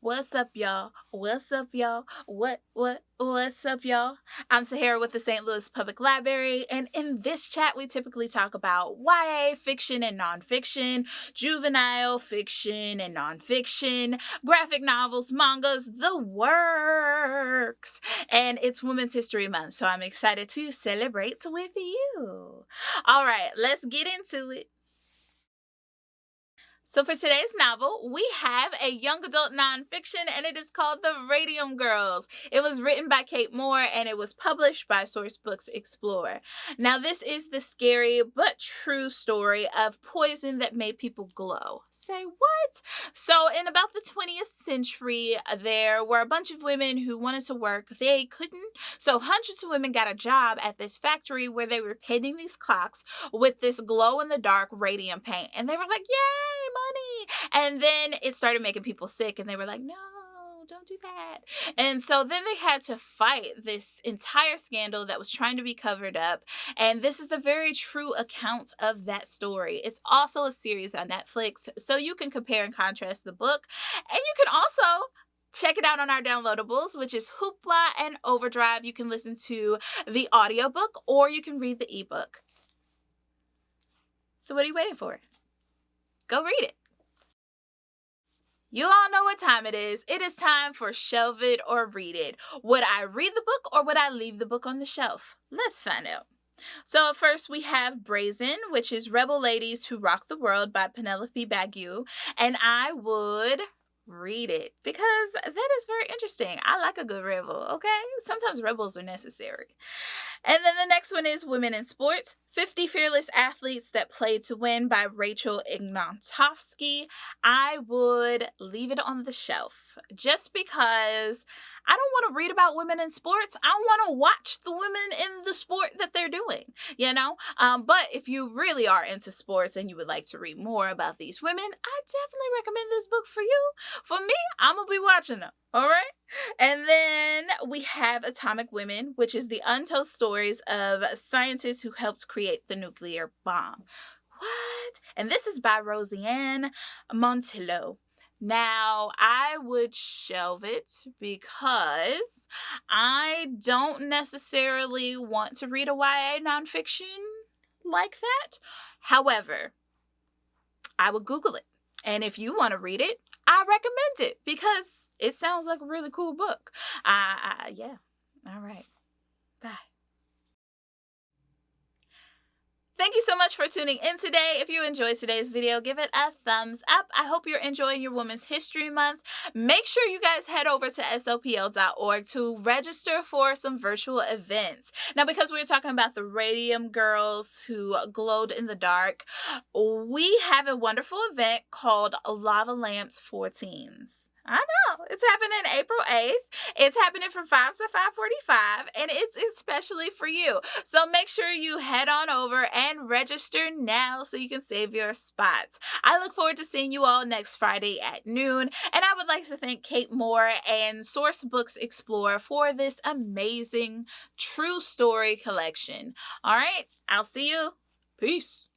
What's up, y'all? What's up, y'all? What's up, y'all? I'm Sahara with the St. Louis Public Library, and in this chat, we typically talk about YA fiction and nonfiction, juvenile fiction and nonfiction, graphic novels, mangas, the works. And it's Women's History Month, so I'm excited to celebrate with you. All right, let's get into it. So for today's novel, we have a young adult nonfiction, and it is called The Radium Girls. It was written by Kate Moore, and it was published by Source Books Explorer. Now, this is the scary but true story of poison that made people glow. Say what? So in about the 20th century, there were a bunch of women who wanted to work. They couldn't. So hundreds of women got a job at this factory where they were painting these clocks with this glow-in-the-dark radium paint. And they were like, yay, money. And then it started making people sick, and they were like, no, don't do that. And so then they had to fight this entire scandal that was trying to be covered up. And this is the very true account of that story. It's also a series on Netflix, so you can compare and contrast the book. And you can also check it out on our downloadables, which is Hoopla and Overdrive. You can listen to the audiobook or you can read the ebook. So what are you waiting for? Go read it. You all know what time it is. It is time for Shelve It or Read It. Would I read the book or would I leave the book on the shelf? Let's find out. So first we have Brazen, which is Rebel Ladies Who Rock the World by Penelope Bagu. And I would read it because that is very interesting. I like a good rebel, okay? Sometimes rebels are necessary. And then the next one is Women in Sports, 50 Fearless Athletes That Played to Win by Rachel Ignatowski. I would leave it on the shelf just because I don't want to read about women in sports. I want to watch the women in the sport that they're doing, you know? But if you really are into sports and you would like to read more about these women, I definitely recommend this book for you. For me, I'm going to be watching them. All right. And then we have Atomic Women, which is the untold stories of scientists who helped create the nuclear bomb. What? And this is by Roseanne Montillo. Now, I would shelve it because I don't necessarily want to read a YA nonfiction like that. However, I would Google it. And if you want to read it, I recommend it because it sounds like a really cool book. Yeah. All right. Bye. Thank you so much for tuning in today. If you enjoyed today's video, give it a thumbs up. I hope you're enjoying your Women's History Month. Make sure you guys head over to SOPL.org to register for some virtual events. Now, because we're talking about the Radium Girls who glowed in the dark, we have a wonderful event called Lava Lamps for Teens. I know. It's happening April 8th. It's happening from 5 to 5:45, and it's especially for you. So make sure you head on over and register now so you can save your spots. I look forward to seeing you all next Friday at noon, and I would like to thank Kate Moore and Source Books Explorer for this amazing true story collection. All right, I'll see you. Peace.